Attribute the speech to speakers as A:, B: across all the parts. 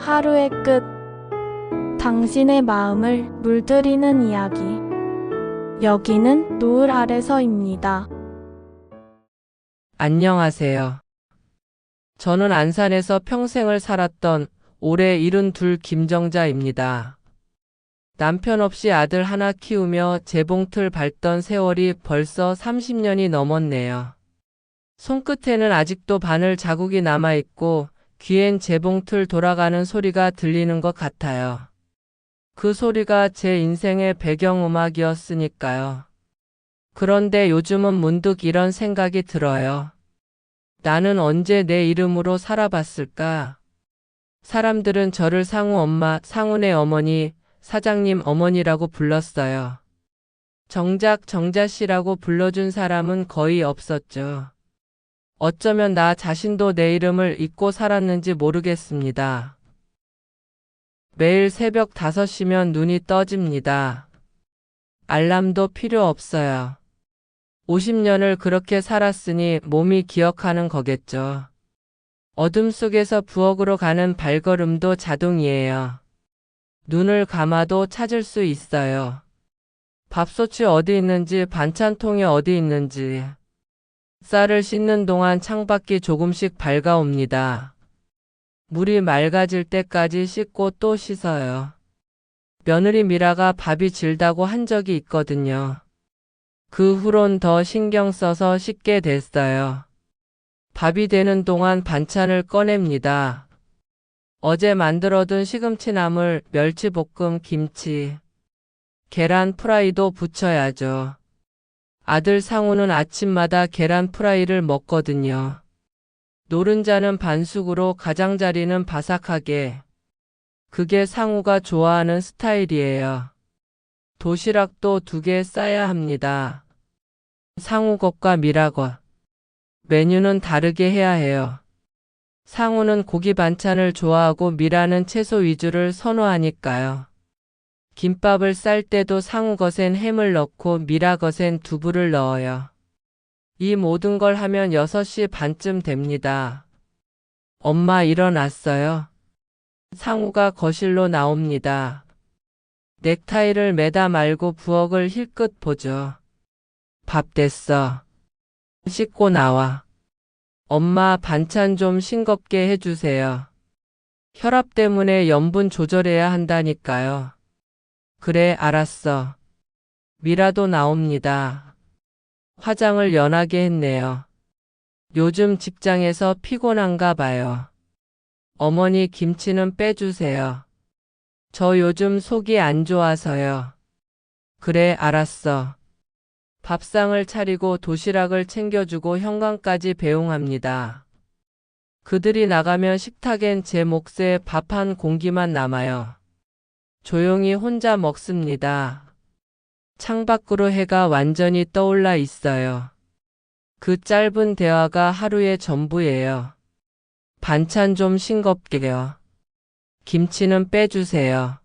A: 하루의 끝. 당신의 마음을 물들이는 이야기. 여기는 노을 아래서입니다.
B: 안녕하세요. 저는 안산에서 평생을 살았던 올해 72 김정자입니다. 남편 없이 아들 하나 키우며 재봉틀 밟던 세월이 벌써 30년이 넘었네요. 손끝에는 아직도 바늘 자국이 남아있고 귀엔 재봉틀 돌아가는 소리가 들리는 것 같아요. 그 소리가 제 인생의 배경음악이었으니까요. 그런데 요즘은 문득 이런 생각이 들어요. 나는 언제 내 이름으로 살아봤을까? 사람들은 저를 상우 엄마, 상훈의 어머니, 사장님 어머니라고 불렀어요. 정작 정자씨라고 불러준 사람은 거의 없었죠. 어쩌면 나 자신도 내 이름을 잊고 살았는지 모르겠습니다. 매일 새벽 5시면 눈이 떠집니다. 알람도 필요 없어요. 50년을 그렇게 살았으니 몸이 기억하는 거겠죠. 어둠 속에서 부엌으로 가는 발걸음도 자동이에요. 눈을 감아도 찾을 수 있어요. 밥솥이 어디 있는지, 반찬통이 어디 있는지. 쌀을 씻는 동안 창밖이 조금씩 밝아옵니다. 물이 맑아질 때까지 씻고 또 씻어요. 며느리 미라가 밥이 질다고 한 적이 있거든요. 그 후론 더 신경 써서 씻게 됐어요. 밥이 되는 동안 반찬을 꺼냅니다. 어제 만들어둔 시금치나물, 멸치볶음, 김치, 계란 프라이도 부쳐야죠. 아들 상우는 아침마다 계란 프라이를 먹거든요. 노른자는 반숙으로 가장자리는 바삭하게. 그게 상우가 좋아하는 스타일이에요. 도시락도 2개 싸야 합니다. 상우 것과 미라 것. 메뉴는 다르게 해야 해요. 상우는 고기 반찬을 좋아하고 미라는 채소 위주를 선호하니까요. 김밥을 쌀 때도 상우 것엔 햄을 넣고 미라 것엔 두부를 넣어요. 이 모든 걸 하면 6시 반쯤 됩니다. 엄마 일어났어요? 상우가 거실로 나옵니다. 넥타이를 매다 말고 부엌을 힐끗 보죠. 밥 됐어. 씻고 나와. 엄마 반찬 좀 싱겁게 해주세요. 혈압 때문에 염분 조절해야 한다니까요. 그래, 알았어. 미라도 나옵니다. 화장을 연하게 했네요. 요즘 직장에서 피곤한가 봐요. 어머니 김치는 빼주세요. 저 요즘 속이 안 좋아서요. 그래, 알았어. 밥상을 차리고 도시락을 챙겨주고 현관까지 배웅합니다. 그들이 나가면 식탁엔 제 몫에 밥 한 공기만 남아요. 조용히 혼자 먹습니다. 창밖으로 해가 완전히 떠올라 있어요. 그 짧은 대화가 하루의 전부예요. 반찬 좀 싱겁게요. 김치는 빼주세요.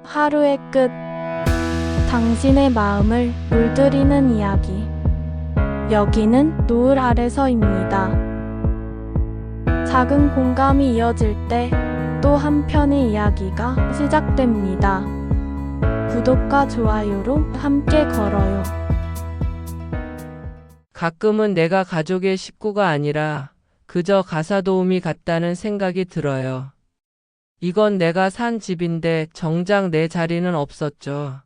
A: 하루의 끝. 당신의 마음을 물들이는 이야기. 여기는 노을 아래서입니다. 작은 공감이 이어질 때 또 한편의 이야기가 시작됩니다. 구독과 좋아요로 함께 걸어요.
B: 가끔은 내가 가족의 식구가 아니라 그저 가사도우미 같다는 생각이 들어요. 이건 내가 산 집인데 정작 내 자리는 없었죠.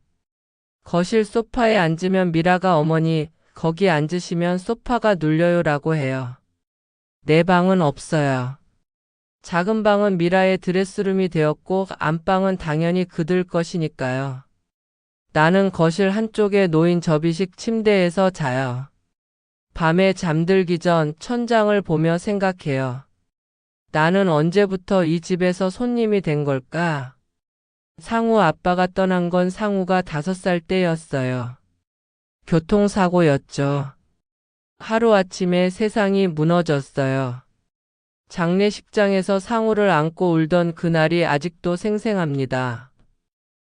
B: 거실 소파에 앉으면 미라가 어머니, 거기 앉으시면 소파가 눌려요라고 해요. 내 방은 없어요. 작은 방은 미라의 드레스룸이 되었고 안방은 당연히 그들 것이니까요. 나는 거실 한쪽에 놓인 접이식 침대에서 자요. 밤에 잠들기 전 천장을 보며 생각해요. 나는 언제부터 이 집에서 손님이 된 걸까? 상우 아빠가 떠난 건 상우가 5살 때였어요. 교통사고였죠. 하루아침에 세상이 무너졌어요. 장례식장에서 상우를 안고 울던 그날이 아직도 생생합니다.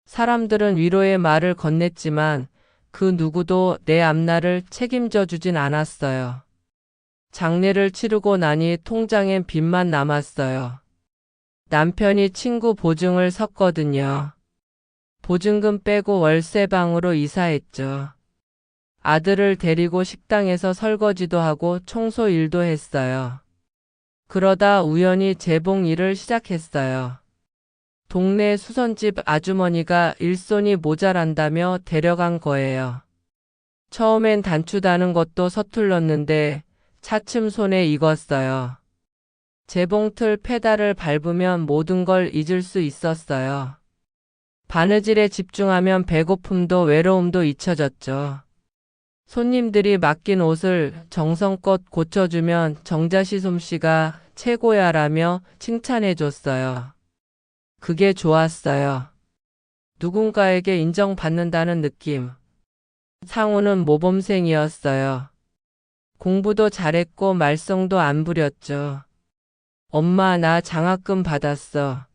B: 사람들은 위로의 말을 건넸지만 그 누구도 내 앞날을 책임져 주진 않았어요. 장례를 치르고 나니 통장엔 빚만 남았어요. 남편이 친구 보증을 섰거든요. 보증금 빼고 월세방으로 이사했죠. 아들을 데리고 식당에서 설거지도 하고 청소 일도 했어요. 그러다 우연히 재봉 일을 시작했어요. 동네 수선집 아주머니가 일손이 모자란다며 데려간 거예요. 처음엔 단추 다는 것도 서툴렀는데 차츰 손에 익었어요. 재봉틀 페달을 밟으면 모든 걸 잊을 수 있었어요. 바느질에 집중하면 배고픔도 외로움도 잊혀졌죠. 손님들이 맡긴 옷을 정성껏 고쳐주면 정자시 솜씨가 최고야라며 칭찬해줬어요. 그게 좋았어요. 누군가에게 인정받는다는 느낌. 상우는 모범생이었어요. 공부도 잘했고 말썽도 안 부렸죠. 엄마, 나 장학금 받았어.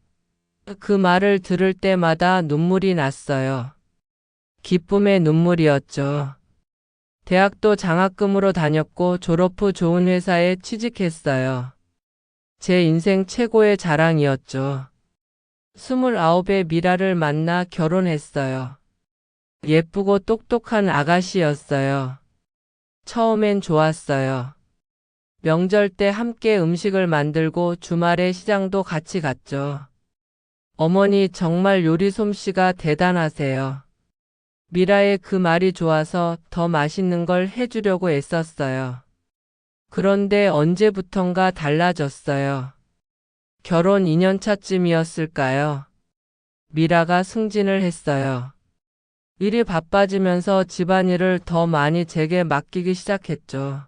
B: 그 말을 들을 때마다 눈물이 났어요. 기쁨의 눈물이었죠. 대학도 장학금으로 다녔고 졸업 후 좋은 회사에 취직했어요. 제 인생 최고의 자랑이었죠. 29의 미라를 만나 결혼했어요. 예쁘고 똑똑한 아가씨였어요. 처음엔 좋았어요. 명절 때 함께 음식을 만들고 주말에 시장도 같이 갔죠. 어머니 정말 요리 솜씨가 대단하세요. 미라의 그 말이 좋아서 더 맛있는 걸 해주려고 애썼어요. 그런데 언제부턴가 달라졌어요. 결혼 2년 차쯤이었을까요? 미라가 승진을 했어요. 일이 바빠지면서 집안일을 더 많이 제게 맡기기 시작했죠.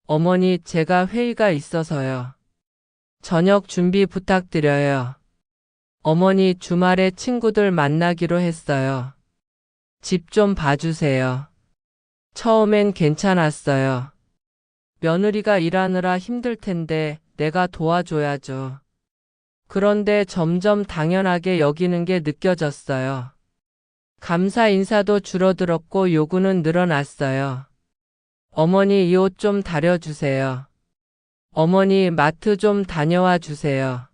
B: 어머니, 제가 회의가 있어서요. 저녁 준비 부탁드려요. 어머니, 주말에 친구들 만나기로 했어요. 집 좀 봐주세요. 처음엔 괜찮았어요. 며느리가 일하느라 힘들 텐데 내가 도와줘야죠. 그런데 점점 당연하게 여기는 게 느껴졌어요. 감사 인사도 줄어들었고 요구는 늘어났어요. 어머니, 이 옷 좀 다려주세요. 어머니, 마트 좀 다녀와 주세요.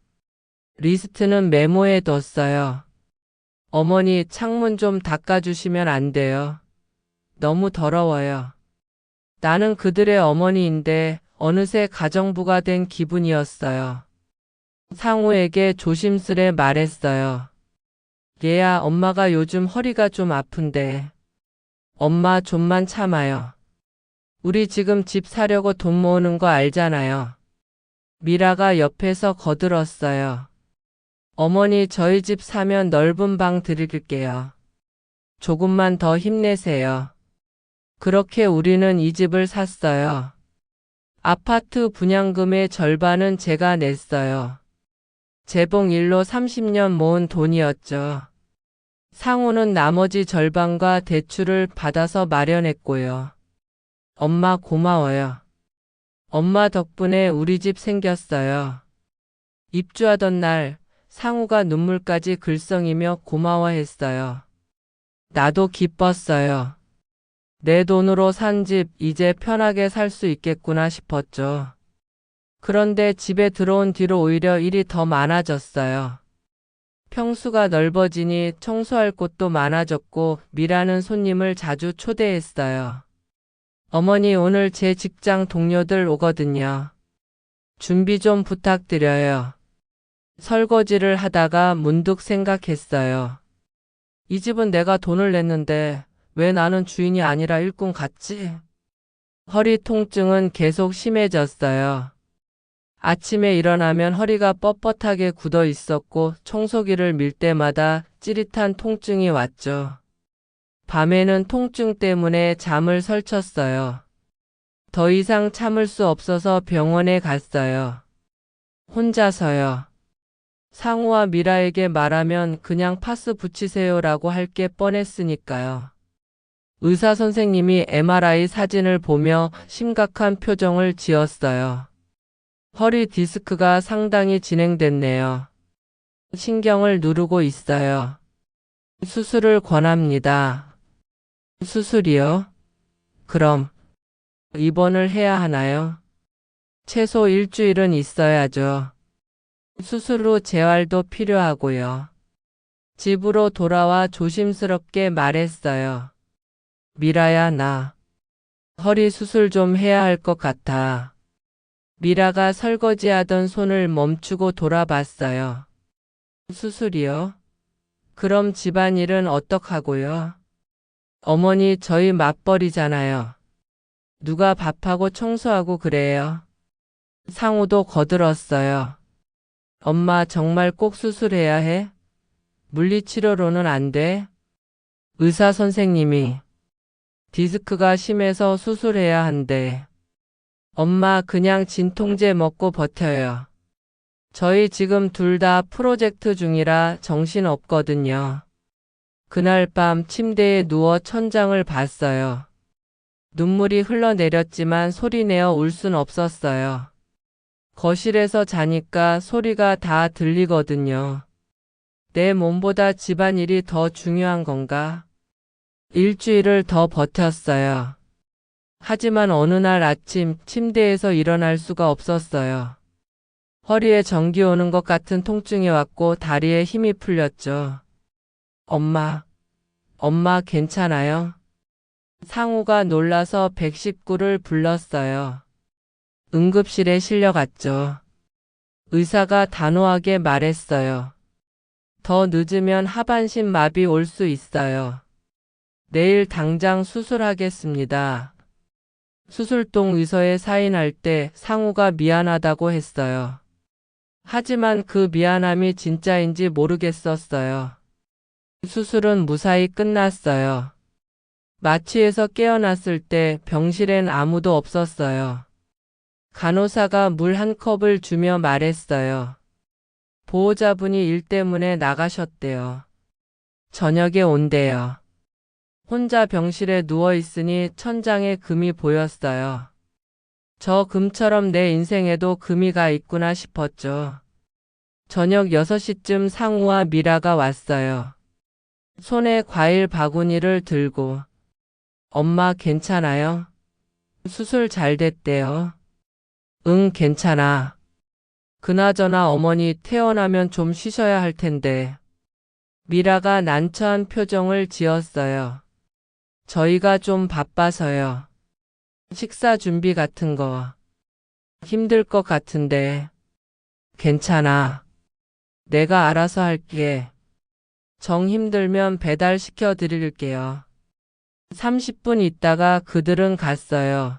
B: 리스트는 메모해 뒀어요. 어머니, 창문 좀 닦아주시면 안 돼요? 너무 더러워요. 나는 그들의 어머니인데 어느새 가정부가 된 기분이었어요. 상우에게 조심스레 말했어요. 얘야, 엄마가 요즘 허리가 좀 아픈데. 엄마, 좀만 참아요. 우리 지금 집 사려고 돈 모으는 거 알잖아요. 미라가 옆에서 거들었어요. 어머니, 저희 집 사면 넓은 방 드릴게요. 조금만 더 힘내세요. 그렇게 우리는 이 집을 샀어요. 아파트 분양금의 절반은 제가 냈어요. 재봉 일로 30년 모은 돈이었죠. 상우는 나머지 절반과 대출을 받아서 마련했고요. 엄마 고마워요. 엄마 덕분에 우리 집 생겼어요. 입주하던 날 상우가 눈물까지 글썽이며 고마워했어요. 나도 기뻤어요. 내 돈으로 산 집 이제 편하게 살 수 있겠구나 싶었죠. 그런데 집에 들어온 뒤로 오히려 일이 더 많아졌어요. 평수가 넓어지니 청소할 곳도 많아졌고 미라는 손님을 자주 초대했어요. 어머니, 오늘 제 직장 동료들 오거든요. 준비 좀 부탁드려요. 설거지를 하다가 문득 생각했어요. 이 집은 내가 돈을 냈는데 왜 나는 주인이 아니라 일꾼 같지? 허리 통증은 계속 심해졌어요. 아침에 일어나면 허리가 뻣뻣하게 굳어 있었고 청소기를 밀 때마다 찌릿한 통증이 왔죠. 밤에는 통증 때문에 잠을 설쳤어요. 더 이상 참을 수 없어서 병원에 갔어요. 혼자서요. 상우와 미라에게 말하면 그냥 파스 붙이세요라고 할 게 뻔했으니까요. 의사 선생님이 MRI 사진을 보며 심각한 표정을 지었어요. 허리 디스크가 상당히 진행됐네요. 신경을 누르고 있어요. 수술을 권합니다. 수술이요? 그럼 입원을 해야 하나요? 최소 일주일은 있어야죠. 수술 후 재활도 필요하고요. 집으로 돌아와 조심스럽게 말했어요. 미라야, 나 허리 수술 좀 해야 할 것 같아. 미라가 설거지하던 손을 멈추고 돌아봤어요. 수술이요? 그럼 집안일은 어떡하고요? 어머니, 저희 맞벌이잖아요. 누가 밥하고 청소하고 그래요? 상우도 거들었어요. 엄마, 정말 꼭 수술해야 해? 물리치료로는 안 돼? 의사 선생님이 디스크가 심해서 수술해야 한대. 엄마, 그냥 진통제 먹고 버텨요. 저희 지금 둘 다 프로젝트 중이라 정신 없거든요. 그날 밤 침대에 누워 천장을 봤어요. 눈물이 흘러내렸지만 소리내어 울 순 없었어요. 거실에서 자니까 소리가 다 들리거든요. 내 몸보다 집안일이 더 중요한 건가? 일주일을 더 버텼어요. 하지만 어느 날 아침 침대에서 일어날 수가 없었어요. 허리에 전기 오는 것 같은 통증이 왔고 다리에 힘이 풀렸죠. 엄마, 엄마 괜찮아요? 상우가 놀라서 119를 불렀어요. 응급실에 실려갔죠. 의사가 단호하게 말했어요. 더 늦으면 하반신 마비 올 수 있어요. 내일 당장 수술하겠습니다. 수술동 의서에 사인할 때 상우가 미안하다고 했어요. 하지만 그 미안함이 진짜인지 모르겠었어요. 수술은 무사히 끝났어요. 마취에서 깨어났을 때 병실엔 아무도 없었어요. 간호사가 물 한 컵을 주며 말했어요. 보호자분이 일 때문에 나가셨대요. 저녁에 온대요. 혼자 병실에 누워 있으니 천장에 금이 보였어요. 저 금처럼 내 인생에도 금이가 있구나 싶었죠. 저녁 6시쯤 상우와 미라가 왔어요. 손에 과일 바구니를 들고. 엄마 괜찮아요? 수술 잘 됐대요. 응, 괜찮아. 그나저나 어머니 퇴원하면 좀 쉬셔야 할 텐데. 미라가 난처한 표정을 지었어요. 저희가 좀 바빠서요. 식사 준비 같은 거. 힘들 것 같은데. 괜찮아. 내가 알아서 할게. 정 힘들면 배달시켜 드릴게요. 30분 있다가 그들은 갔어요.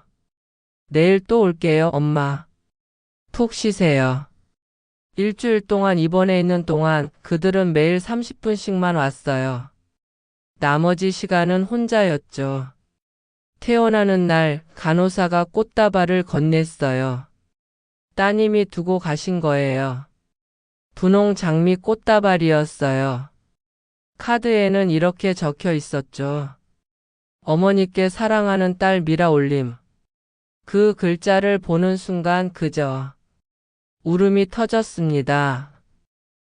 B: 내일 또 올게요, 엄마. 푹 쉬세요. 일주일 동안 입원해 있는 동안 그들은 매일 30분씩만 왔어요. 나머지 시간은 혼자였죠. 퇴원하는 날 간호사가 꽃다발을 건넸어요. 따님이 두고 가신 거예요. 분홍 장미 꽃다발이었어요. 카드에는 이렇게 적혀 있었죠. 어머니께 사랑하는 딸 미라 올림. 그 글자를 보는 순간 그저 울음이 터졌습니다.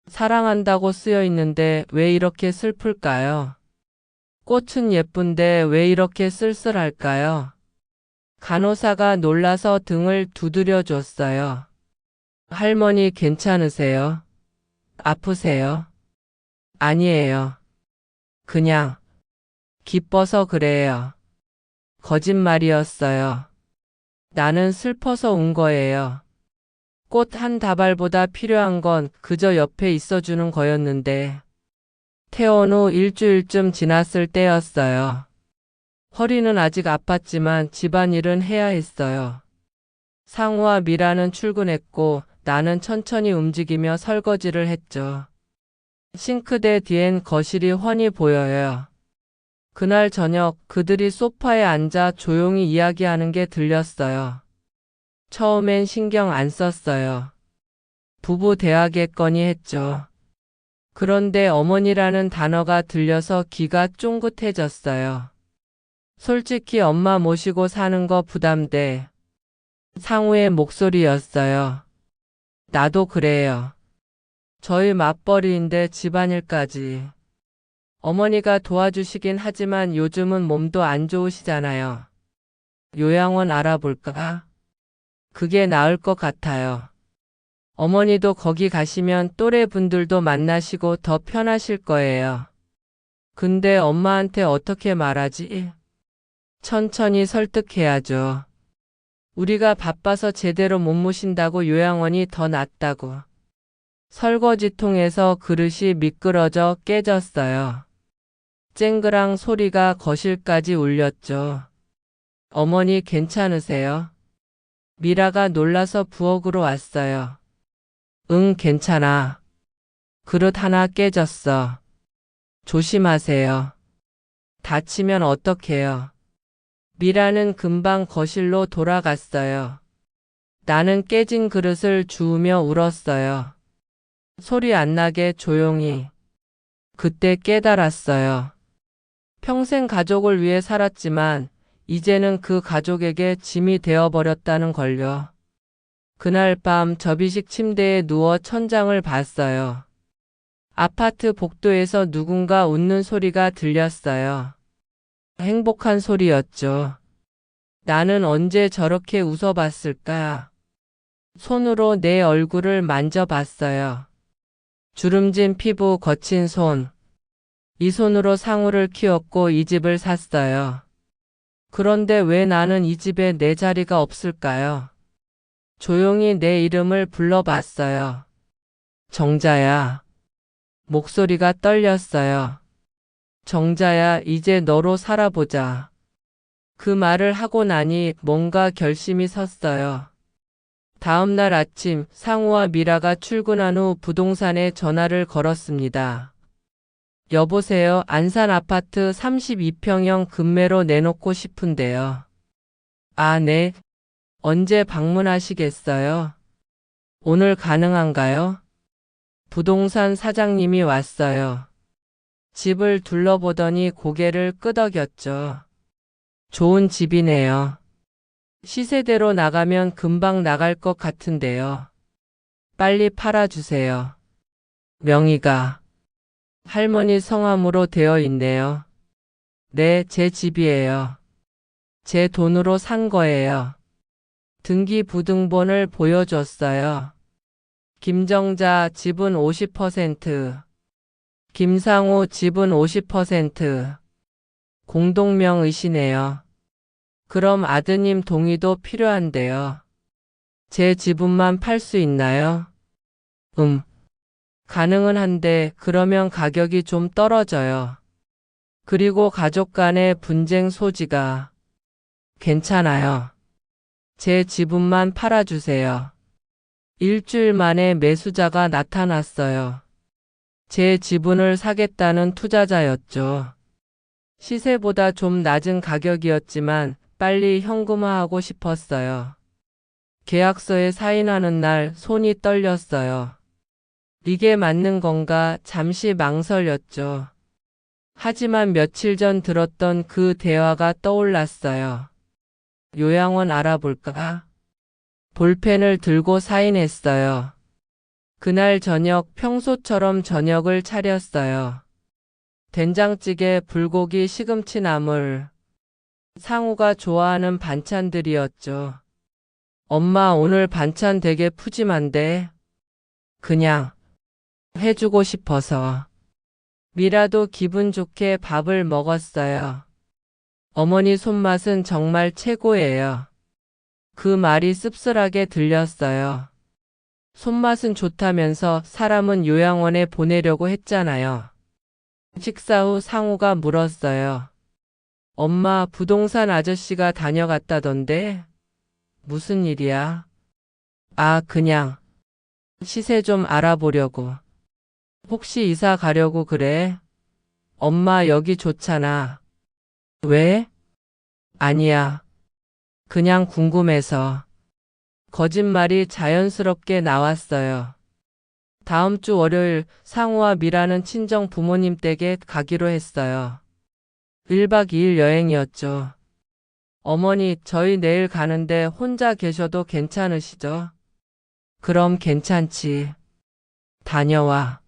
B: 사랑한다고 쓰여 있는데 왜 이렇게 슬플까요? 꽃은 예쁜데 왜 이렇게 쓸쓸할까요? 간호사가 놀라서 등을 두드려 줬어요. 할머니 괜찮으세요? 아프세요? 아니에요. 그냥 기뻐서 그래요. 거짓말이었어요. 나는 슬퍼서 운 거예요. 꽃 한 다발보다 필요한 건 그저 옆에 있어주는 거였는데. 퇴원 후 일주일쯤 지났을 때였어요. 허리는 아직 아팠지만 집안일은 해야 했어요. 상우와 미라는 출근했고 나는 천천히 움직이며 설거지를 했죠. 싱크대 뒤엔 거실이 훤히 보여요. 그날 저녁 그들이 소파에 앉아 조용히 이야기하는 게 들렸어요. 처음엔 신경 안 썼어요. 부부 대화겠거니 했죠. 그런데 어머니라는 단어가 들려서 귀가 쫑긋해졌어요. 솔직히 엄마 모시고 사는 거 부담돼. 상우의 목소리였어요. 나도 그래요. 저희 맞벌이인데 집안일까지. 어머니가 도와주시긴 하지만 요즘은 몸도 안 좋으시잖아요. 요양원 알아볼까? 그게 나을 것 같아요. 어머니도 거기 가시면 또래 분들도 만나시고 더 편하실 거예요. 근데 엄마한테 어떻게 말하지? 천천히 설득해야죠. 우리가 바빠서 제대로 못 모신다고 요양원이 더 낫다고. 설거지통에서 그릇이 미끄러져 깨졌어요. 쨍그랑 소리가 거실까지 울렸죠. 어머니 괜찮으세요? 미라가 놀라서 부엌으로 왔어요. 응, 괜찮아. 그릇 하나 깨졌어. 조심하세요. 다치면 어떡해요? 미라는 금방 거실로 돌아갔어요. 나는 깨진 그릇을 주우며 울었어요. 소리 안 나게 조용히. 그때 깨달았어요. 평생 가족을 위해 살았지만 이제는 그 가족에게 짐이 되어버렸다는 걸요. 그날 밤 접이식 침대에 누워 천장을 봤어요. 아파트 복도에서 누군가 웃는 소리가 들렸어요. 행복한 소리였죠. 나는 언제 저렇게 웃어봤을까? 손으로 내 얼굴을 만져봤어요. 주름진 피부, 거친 손. 이 손으로 상우를 키웠고 이 집을 샀어요. 그런데 왜 나는 이 집에 내 자리가 없을까요? 조용히 내 이름을 불러봤어요. 정자야. 목소리가 떨렸어요. 정자야, 이제 너로 살아보자. 그 말을 하고 나니 뭔가 결심이 섰어요. 다음 날 아침 상우와 미라가 출근한 후 부동산에 전화를 걸었습니다. 여보세요. 안산 아파트 32평형 급매로 내놓고 싶은데요. 아, 네. 언제 방문하시겠어요? 오늘 가능한가요? 부동산 사장님이 왔어요. 집을 둘러보더니 고개를 끄덕였죠. 좋은 집이네요. 시세대로 나가면 금방 나갈 것 같은데요. 빨리 팔아주세요. 명의가 할머니 성함으로 되어 있네요. 네, 제 집이에요. 제 돈으로 산 거예요. 등기부등본을 보여줬어요. 김정자 집은 50%, 김상우 집은 50%, 공동명의시네요. 그럼 아드님 동의도 필요한데요. 제 지분만 팔 수 있나요? 가능은 한데 그러면 가격이 좀 떨어져요. 그리고 가족 간의 분쟁 소지가 괜찮아요. 제 지분만 팔아주세요. 일주일 만에 매수자가 나타났어요. 제 지분을 사겠다는 투자자였죠. 시세보다 좀 낮은 가격이었지만 빨리 현금화하고 싶었어요. 계약서에 사인하는 날 손이 떨렸어요. 이게 맞는 건가 잠시 망설였죠. 하지만 며칠 전 들었던 그 대화가 떠올랐어요. 요양원 알아볼까? 볼펜을 들고 사인했어요. 그날 저녁 평소처럼 저녁을 차렸어요. 된장찌개, 불고기, 시금치 나물. 상우가 좋아하는 반찬들이었죠. 엄마 오늘 반찬 되게 푸짐한데? 그냥 해주고 싶어서. 미라도 기분 좋게 밥을 먹었어요. 어머니 손맛은 정말 최고예요. 그 말이 씁쓸하게 들렸어요. 손맛은 좋다면서 사람은 요양원에 보내려고 했잖아요. 식사 후 상우가 물었어요. 엄마, 부동산 아저씨가 다녀갔다던데? 무슨 일이야? 아, 그냥 시세 좀 알아보려고. 혹시 이사 가려고 그래? 엄마 여기 좋잖아. 왜? 아니야. 그냥 궁금해서. 거짓말이 자연스럽게 나왔어요. 다음 주 월요일 상우와 미라는 친정 부모님 댁에 가기로 했어요. 1박 2일 여행이었죠. 어머니, 저희 내일 가는데 혼자 계셔도 괜찮으시죠? 그럼 괜찮지. 다녀와.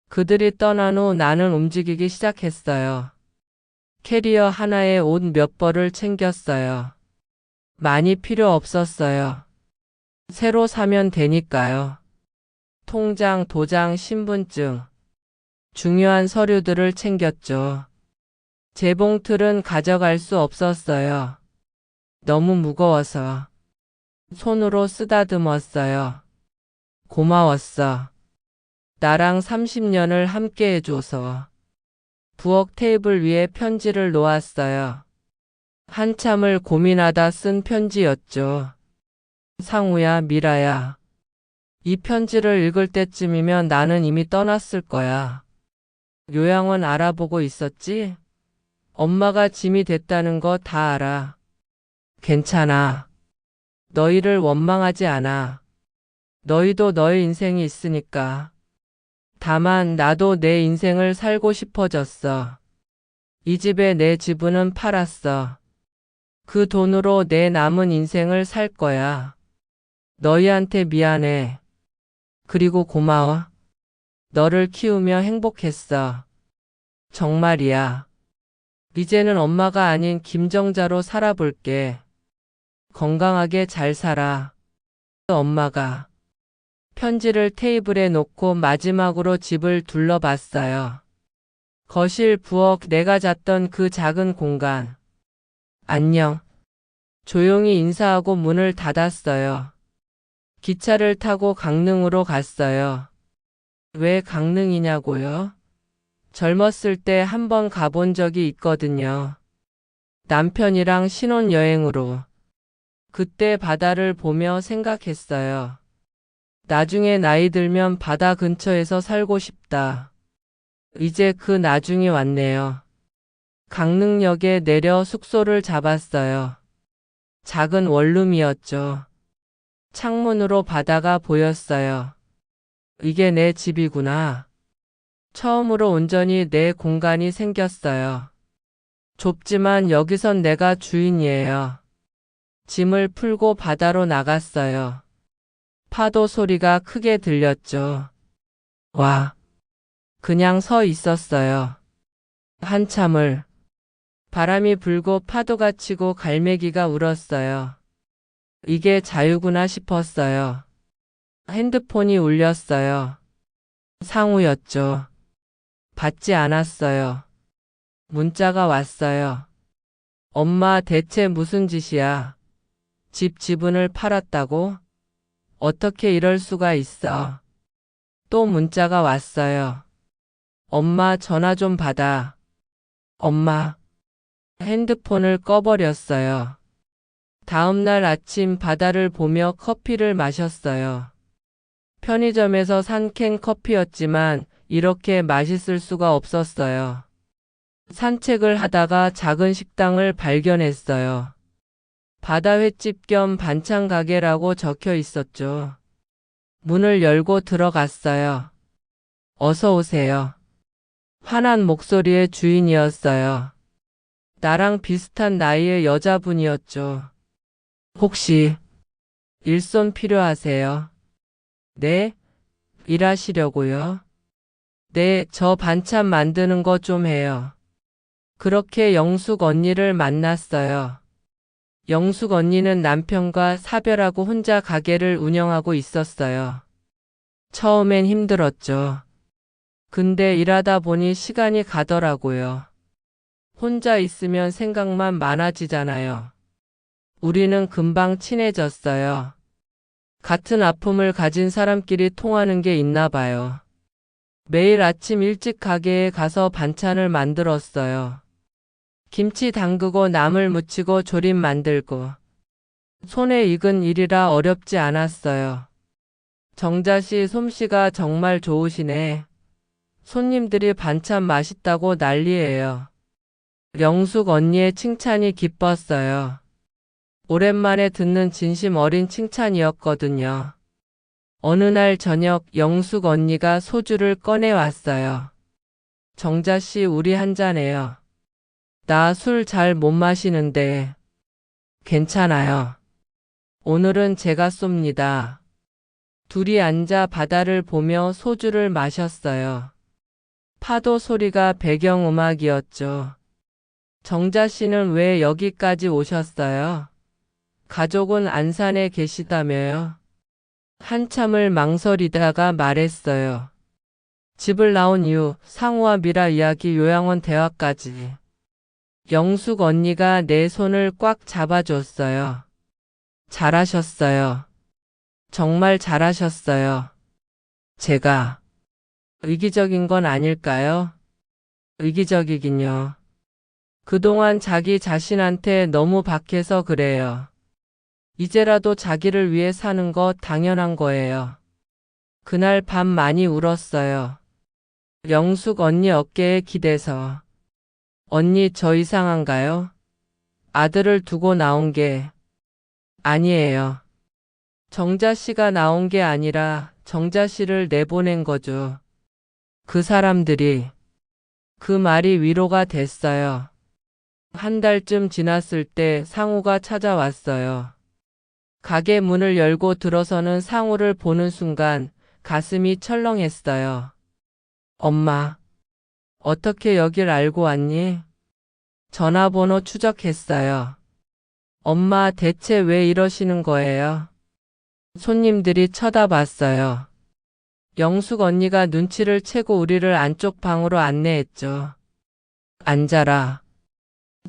B: 그들이 떠난 후 나는 움직이기 시작했어요. 캐리어 하나에 옷 몇 벌을 챙겼어요. 많이 필요 없었어요. 새로 사면 되니까요. 통장, 도장, 신분증, 중요한 서류들을 챙겼죠. 재봉틀은 가져갈 수 없었어요. 너무 무거워서. 손으로 쓰다듬었어요. 고마웠어. 나랑 30년을 함께 해줘서. 부엌 테이블 위에 편지를 놓았어요. 한참을 고민하다 쓴 편지였죠. 상우야, 미라야. 이 편지를 읽을 때쯤이면 나는 이미 떠났을 거야. 요양원 알아보고 있었지? 엄마가 짐이 됐다는 거 다 알아. 괜찮아. 너희를 원망하지 않아. 너희도 너의 인생이 있으니까. 다만 나도 내 인생을 살고 싶어졌어. 이 집에 내 지분은 팔았어. 그 돈으로 내 남은 인생을 살 거야. 너희한테 미안해. 그리고 고마워. 너를 키우며 행복했어. 정말이야. 이제는 엄마가 아닌 김정자로 살아볼게. 건강하게 잘 살아. 엄마가. 편지를 테이블에 놓고 마지막으로 집을 둘러봤어요. 거실, 부엌, 내가 잤던 그 작은 공간. 안녕. 조용히 인사하고 문을 닫았어요. 기차를 타고 강릉으로 갔어요. 왜 강릉이냐고요? 젊었을 때 한 번 가본 적이 있거든요. 남편이랑 신혼여행으로. 그때 바다를 보며 생각했어요. 나중에 나이 들면 바다 근처에서 살고 싶다. 이제 그 나중이 왔네요. 강릉역에 내려 숙소를 잡았어요. 작은 원룸이었죠. 창문으로 바다가 보였어요. 이게 내 집이구나. 처음으로 온전히 내 공간이 생겼어요. 좁지만 여기선 내가 주인이에요. 짐을 풀고 바다로 나갔어요. 파도 소리가 크게 들렸죠. 와. 그냥 서 있었어요. 한참을. 바람이 불고 파도가 치고 갈매기가 울었어요. 이게 자유구나 싶었어요. 핸드폰이 울렸어요. 상우였죠. 받지 않았어요. 문자가 왔어요. 엄마, 대체 무슨 짓이야? 집 지분을 팔았다고? 어떻게 이럴 수가 있어? 또 문자가 왔어요. 엄마, 전화 좀 받아. 엄마. 핸드폰을 꺼버렸어요. 다음 날 아침 바다를 보며 커피를 마셨어요. 편의점에서 산 캔 커피였지만 이렇게 맛있을 수가 없었어요. 산책을 하다가 작은 식당을 발견했어요. 바다 횟집 겸 반찬 가게라고 적혀 있었죠. 문을 열고 들어갔어요. 어서 오세요. 환한 목소리의 주인이었어요. 나랑 비슷한 나이의 여자분이었죠. 혹시 일손 필요하세요? 네? 일하시려고요? 네, 저 반찬 만드는 거 좀 해요. 그렇게 영숙 언니를 만났어요. 영숙 언니는 남편과 사별하고 혼자 가게를 운영하고 있었어요. 처음엔 힘들었죠. 근데 일하다 보니 시간이 가더라고요. 혼자 있으면 생각만 많아지잖아요. 우리는 금방 친해졌어요. 같은 아픔을 가진 사람끼리 통하는 게 있나 봐요. 매일 아침 일찍 가게에 가서 반찬을 만들었어요. 김치 담그고 나물 무치고 조림 만들고. 손에 익은 일이라 어렵지 않았어요. 정자씨 솜씨가 정말 좋으시네. 손님들이 반찬 맛있다고 난리예요. 영숙 언니의 칭찬이 기뻤어요. 오랜만에 듣는 진심 어린 칭찬이었거든요. 어느 날 저녁 영숙 언니가 소주를 꺼내왔어요. 정자씨, 우리 한잔해요. 나 술 잘 못 마시는데. 괜찮아요. 오늘은 제가 쏩니다. 둘이 앉아 바다를 보며 소주를 마셨어요. 파도 소리가 배경음악이었죠. 정자 씨는 왜 여기까지 오셨어요? 가족은 안산에 계시다며요? 한참을 망설이다가 말했어요. 집을 나온 이후 상우와 미라 이야기 요양원 대화까지. 영숙 언니가 내 손을 꽉 잡아줬어요. 잘하셨어요. 정말 잘하셨어요. 제가 이기적인 건 아닐까요? 이기적이긴요. 그동안 자기 자신한테 너무 박해서 그래요. 이제라도 자기를 위해 사는 거 당연한 거예요. 그날 밤 많이 울었어요. 영숙 언니 어깨에 기대서. 언니 저 이상한가요? 아들을 두고 나온 게 아니에요. 정자 씨가 나온 게 아니라 정자 씨를 내보낸 거죠. 그 사람들이. 그 말이 위로가 됐어요. 한 달쯤 지났을 때 상우가 찾아왔어요. 가게 문을 열고 들어서는 상우를 보는 순간 가슴이 철렁했어요. 엄마, 어떻게 여길 알고 왔니? 전화번호 추적했어요. 엄마 대체 왜 이러시는 거예요? 손님들이 쳐다봤어요. 영숙 언니가 눈치를 채고 우리를 안쪽 방으로 안내했죠. 앉아라.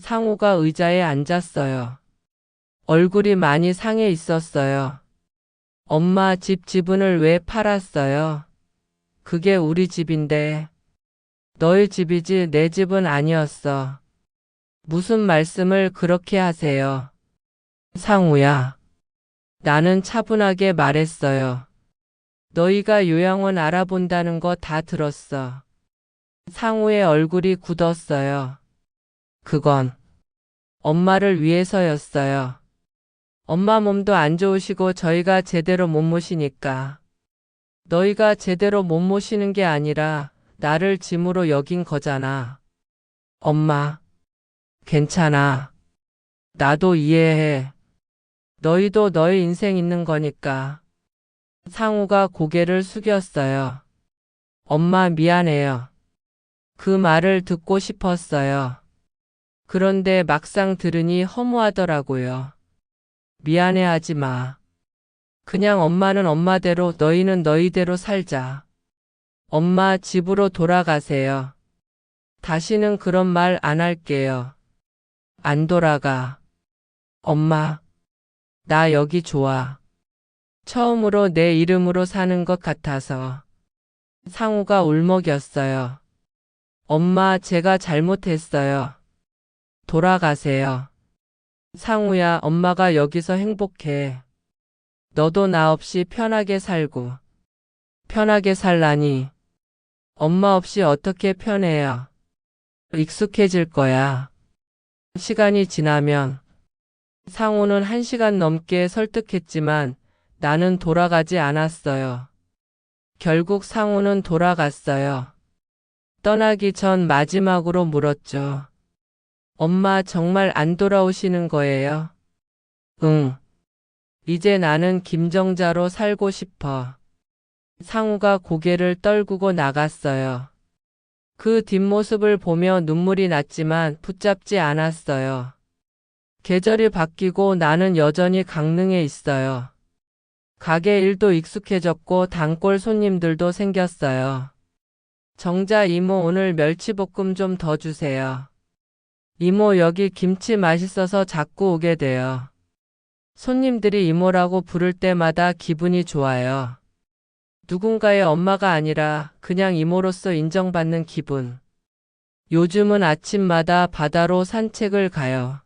B: 상우가 의자에 앉았어요. 얼굴이 많이 상해 있었어요. 엄마 집 지분을 왜 팔았어요? 그게 우리 집인데. 너희 집이지 내 집은 아니었어. 무슨 말씀을 그렇게 하세요? 상우야. 나는 차분하게 말했어요. 너희가 요양원 알아본다는 거 다 들었어. 상우의 얼굴이 굳었어요. 그건 엄마를 위해서였어요. 엄마 몸도 안 좋으시고 저희가 제대로 못 모시니까. 너희가 제대로 못 모시는 게 아니라 나를 짐으로 여긴 거잖아. 엄마, 괜찮아. 나도 이해해. 너희도 너희 인생 있는 거니까. 상우가 고개를 숙였어요. 엄마 미안해요. 그 말을 듣고 싶었어요. 그런데 막상 들으니 허무하더라고요. 미안해하지 마. 그냥 엄마는 엄마대로 너희는 너희대로 살자. 엄마 집으로 돌아가세요. 다시는 그런 말 안 할게요. 안 돌아가. 엄마, 나 여기 좋아. 처음으로 내 이름으로 사는 것 같아서. 상우가 울먹였어요. 엄마 제가 잘못했어요. 돌아가세요. 상우야 엄마가 여기서 행복해. 너도 나 없이 편하게 살고. 편하게 살라니. 엄마 없이 어떻게 편해요. 익숙해질 거야. 시간이 지나면. 상우는 1시간 넘게 설득했지만 나는 돌아가지 않았어요. 결국 상우는 돌아갔어요. 떠나기 전 마지막으로 물었죠. 엄마 정말 안 돌아오시는 거예요? 응. 이제 나는 김정자로 살고 싶어. 상우가 고개를 떨구고 나갔어요. 그 뒷모습을 보며 눈물이 났지만 붙잡지 않았어요. 계절이 바뀌고 나는 여전히 강릉에 있어요. 가게 일도 익숙해졌고 단골 손님들도 생겼어요. 정자 이모 오늘 멸치볶음 좀 더 주세요. 이모 여기 김치 맛있어서 자꾸 오게 돼요. 손님들이 이모라고 부를 때마다 기분이 좋아요. 누군가의 엄마가 아니라 그냥 이모로서 인정받는 기분. 요즘은 아침마다 바다로 산책을 가요.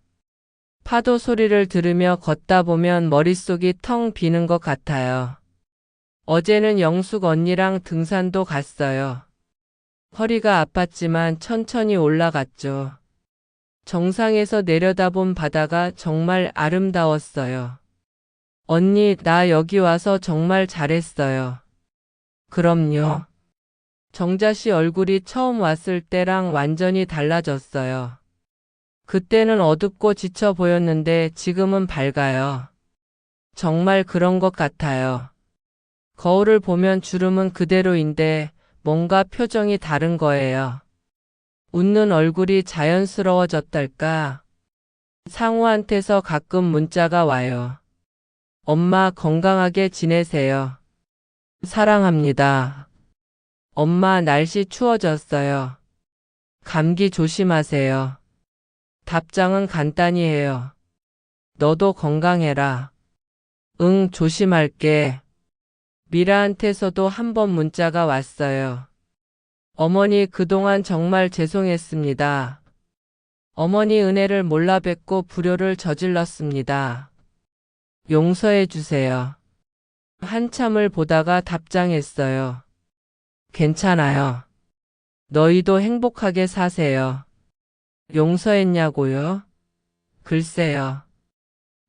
B: 파도 소리를 들으며 걷다 보면 머릿속이 텅 비는 것 같아요. 어제는 영숙 언니랑 등산도 갔어요. 허리가 아팠지만 천천히 올라갔죠. 정상에서 내려다본 바다가 정말 아름다웠어요. 언니, 나 여기 와서 정말 잘했어요. 그럼요. 정자 씨 얼굴이 처음 왔을 때랑 완전히 달라졌어요. 그때는 어둡고 지쳐 보였는데 지금은 밝아요. 정말 그런 것 같아요. 거울을 보면 주름은 그대로인데 뭔가 표정이 다른 거예요. 웃는 얼굴이 자연스러워졌달까? 상우한테서 가끔 문자가 와요. 엄마 건강하게 지내세요. 사랑합니다. 엄마 날씨 추워졌어요. 감기 조심하세요. 답장은 간단히 해요. 너도 건강해라. 응, 조심할게. 미라한테서도 한 번 문자가 왔어요. 어머니 그동안 정말 죄송했습니다. 어머니 은혜를 몰라 뵙고 불효를 저질렀습니다. 용서해 주세요. 한참을 보다가 답장했어요. 괜찮아요. 너희도 행복하게 사세요. 용서했냐고요? 글쎄요.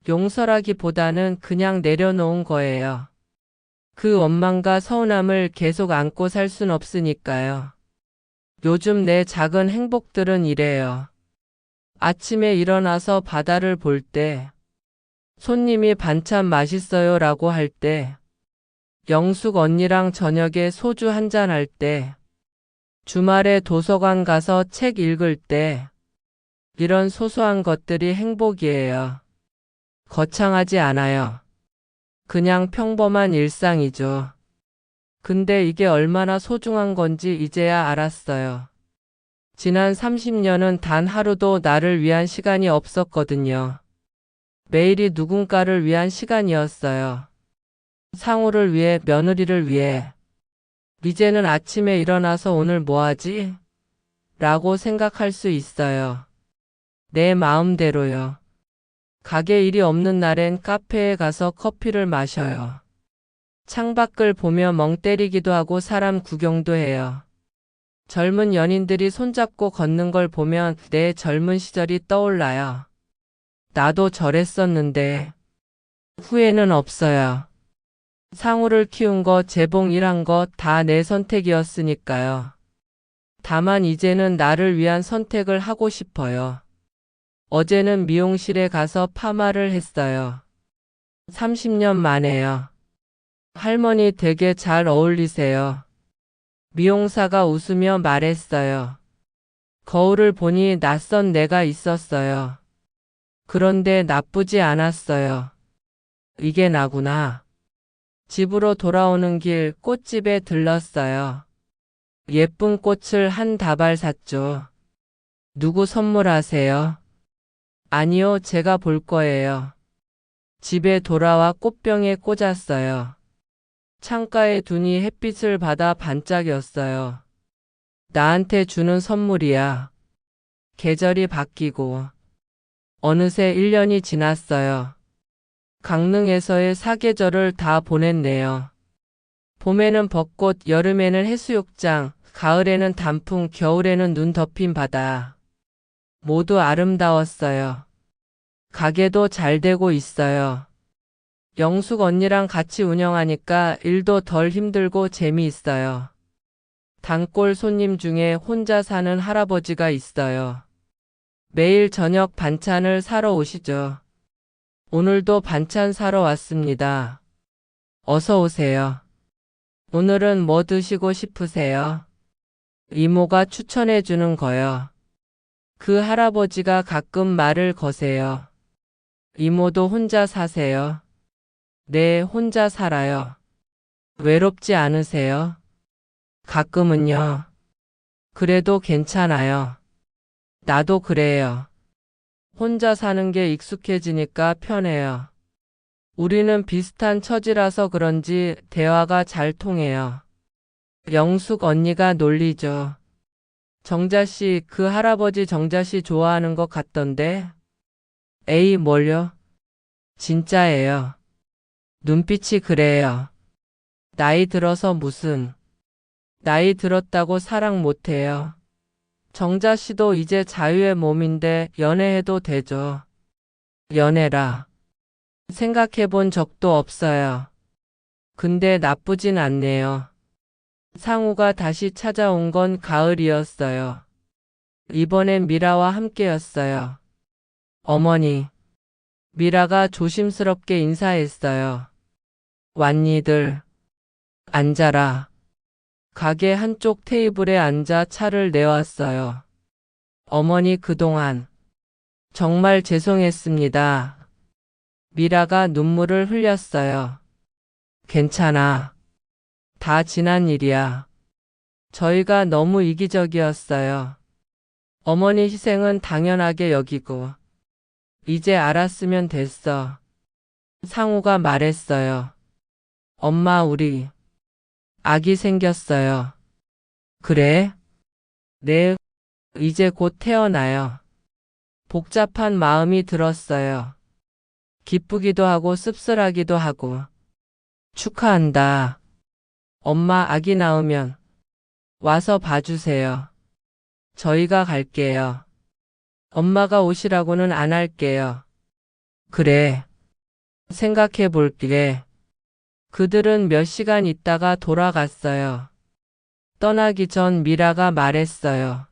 B: 용서라기보다는 그냥 내려놓은 거예요. 그 원망과 서운함을 계속 안고 살 순 없으니까요. 요즘 내 작은 행복들은 이래요. 아침에 일어나서 바다를 볼 때, 손님이 반찬 맛있어요 라고 할 때, 영숙 언니랑 저녁에 소주 한잔 할 때, 주말에 도서관 가서 책 읽을 때, 이런 소소한 것들이 행복이에요. 거창하지 않아요. 그냥 평범한 일상이죠. 근데 이게 얼마나 소중한 건지 이제야 알았어요. 지난 30년은 단 하루도 나를 위한 시간이 없었거든요. 매일이 누군가를 위한 시간이었어요. 상우를 위해, 며느리를 위해. 이제는 아침에 일어나서 오늘 뭐 하지? 라고 생각할 수 있어요. 내 마음대로요. 가게 일이 없는 날엔 카페에 가서 커피를 마셔요. 창밖을 보며 멍 때리기도 하고 사람 구경도 해요. 젊은 연인들이 손잡고 걷는 걸 보면 내 젊은 시절이 떠올라요. 나도 저랬었는데 후회는 없어요. 상우를 키운 거, 재봉 일한 거 다 내 선택이었으니까요. 다만 이제는 나를 위한 선택을 하고 싶어요. 어제는 미용실에 가서 파마를 했어요. 30년 만에요. 할머니 되게 잘 어울리세요. 미용사가 웃으며 말했어요. 거울을 보니 낯선 내가 있었어요. 그런데 나쁘지 않았어요. 이게 나구나. 집으로 돌아오는 길 꽃집에 들렀어요. 예쁜 꽃을 한 다발 샀죠. 누구 선물하세요? 아니요, 제가 볼 거예요. 집에 돌아와 꽃병에 꽂았어요. 창가에 두니 햇빛을 받아 반짝였어요. 나한테 주는 선물이야. 계절이 바뀌고 어느새 1년이 지났어요. 강릉에서의 사계절을 다 보냈네요. 봄에는 벚꽃, 여름에는 해수욕장, 가을에는 단풍, 겨울에는 눈 덮인 바다. 모두 아름다웠어요. 가게도 잘 되고 있어요. 영숙 언니랑 같이 운영하니까 일도 덜 힘들고 재미있어요. 단골 손님 중에 혼자 사는 할아버지가 있어요. 매일 저녁 반찬을 사러 오시죠. 오늘도 반찬 사러 왔습니다. 어서 오세요. 오늘은 뭐 드시고 싶으세요? 이모가 추천해 주는 거요. 그 할아버지가 가끔 말을 거세요. 이모도 혼자 사세요? 네, 혼자 살아요. 외롭지 않으세요? 가끔은요. 그래도 괜찮아요. 나도 그래요. 혼자 사는 게 익숙해지니까 편해요. 우리는 비슷한 처지라서 그런지 대화가 잘 통해요. 영숙 언니가 놀리죠. 정자씨, 그 할아버지 정자씨 좋아하는 것 같던데? 에이, 뭘요? 진짜예요. 눈빛이 그래요. 나이 들어서 무슨. 나이 들었다고 사랑 못해요. 정자씨도 이제 자유의 몸인데 연애해도 되죠. 연애라. 생각해본 적도 없어요. 근데 나쁘진 않네요. 상우가 다시 찾아온 건 가을이었어요. 이번엔 미라와 함께였어요. 어머니. 미라가 조심스럽게 인사했어요. 왔니들. 앉아라. 가게 한쪽 테이블에 앉아 차를 내왔어요. 어머니 그동안 정말 죄송했습니다. 미라가 눈물을 흘렸어요. 괜찮아. 다 지난 일이야. 저희가 너무 이기적이었어요. 어머니 희생은 당연하게 여기고, 이제 알았으면 됐어. 상우가 말했어요. 엄마, 우리 아기 생겼어요. 그래? 네, 이제 곧 태어나요. 복잡한 마음이 들었어요. 기쁘기도 하고 씁쓸하기도 하고. 축하한다. 엄마, 아기 낳으면 와서 봐주세요. 저희가 갈게요. 엄마가 오시라고는 안 할게요. 그래. 생각해 볼게. 그들은 몇 시간 있다가 돌아갔어요. 떠나기 전 미라가 말했어요.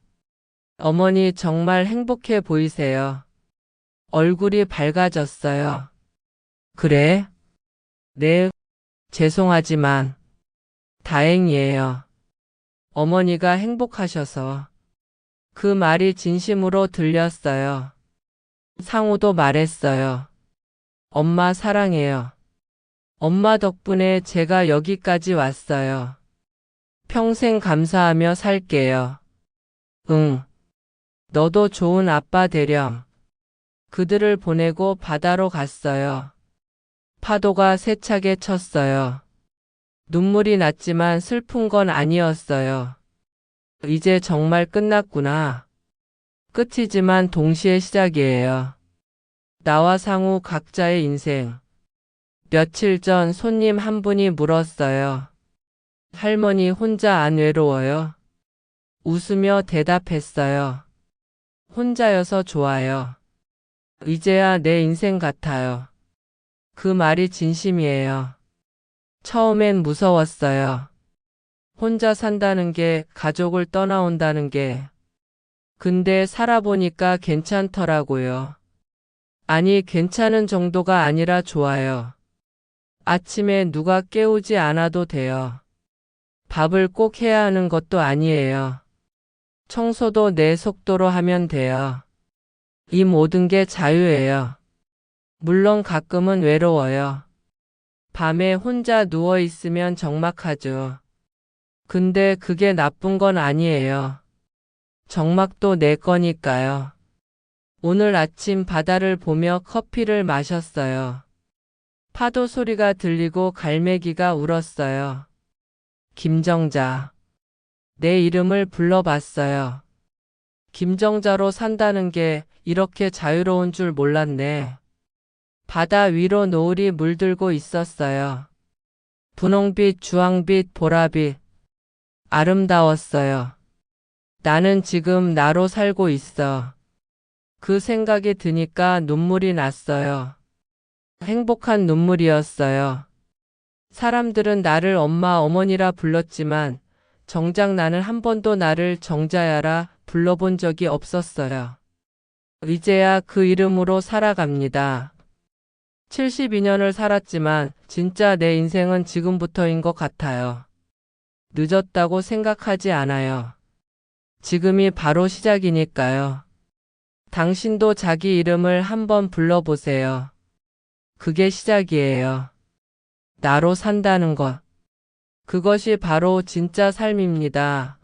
B: 어머니 정말 행복해 보이세요. 얼굴이 밝아졌어요. 그래? 네, 죄송하지만 다행이에요. 어머니가 행복하셔서. 그 말이 진심으로 들렸어요. 상우도 말했어요. 엄마 사랑해요. 엄마 덕분에 제가 여기까지 왔어요. 평생 감사하며 살게요. 응. 너도 좋은 아빠 되렴. 그들을 보내고 바다로 갔어요. 파도가 세차게 쳤어요. 눈물이 났지만 슬픈 건 아니었어요. 이제 정말 끝났구나. 끝이지만 동시에 시작이에요. 나와 상우 각자의 인생. 며칠 전 손님 한 분이 물었어요. 할머니 혼자 안 외로워요? 웃으며 대답했어요. 혼자여서 좋아요. 이제야 내 인생 같아요. 그 말이 진심이에요. 처음엔 무서웠어요. 혼자 산다는 게, 가족을 떠나온다는 게. 근데 살아보니까 괜찮더라고요. 아니, 괜찮은 정도가 아니라 좋아요. 아침에 누가 깨우지 않아도 돼요. 밥을 꼭 해야 하는 것도 아니에요. 청소도 내 속도로 하면 돼요. 이 모든 게 자유예요. 물론 가끔은 외로워요. 밤에 혼자 누워 있으면 적막하죠. 근데 그게 나쁜 건 아니에요. 적막도 내 거니까요. 오늘 아침 바다를 보며 커피를 마셨어요. 파도 소리가 들리고 갈매기가 울었어요. 김정자. 내 이름을 불러봤어요. 김정자로 산다는 게 이렇게 자유로운 줄 몰랐네. 바다 위로 노을이 물들고 있었어요. 분홍빛, 주황빛, 보라빛. 아름다웠어요. 나는 지금 나로 살고 있어. 그 생각이 드니까 눈물이 났어요. 행복한 눈물이었어요. 사람들은 나를 엄마, 어머니라 불렀지만 정작 나는 한 번도 나를 정자야라 불러본 적이 없었어요. 이제야 그 이름으로 살아갑니다. 72년을 살았지만 진짜 내 인생은 지금부터인 것 같아요. 늦었다고 생각하지 않아요. 지금이 바로 시작이니까요. 당신도 자기 이름을 한번 불러보세요. 그게 시작이에요. 나로 산다는 것. 그것이 바로 진짜 삶입니다.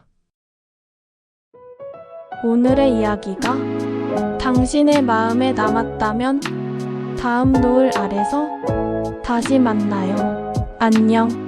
A: 오늘의 이야기가 당신의 마음에 남았다면 다음 노을 아래서 다시 만나요. 안녕.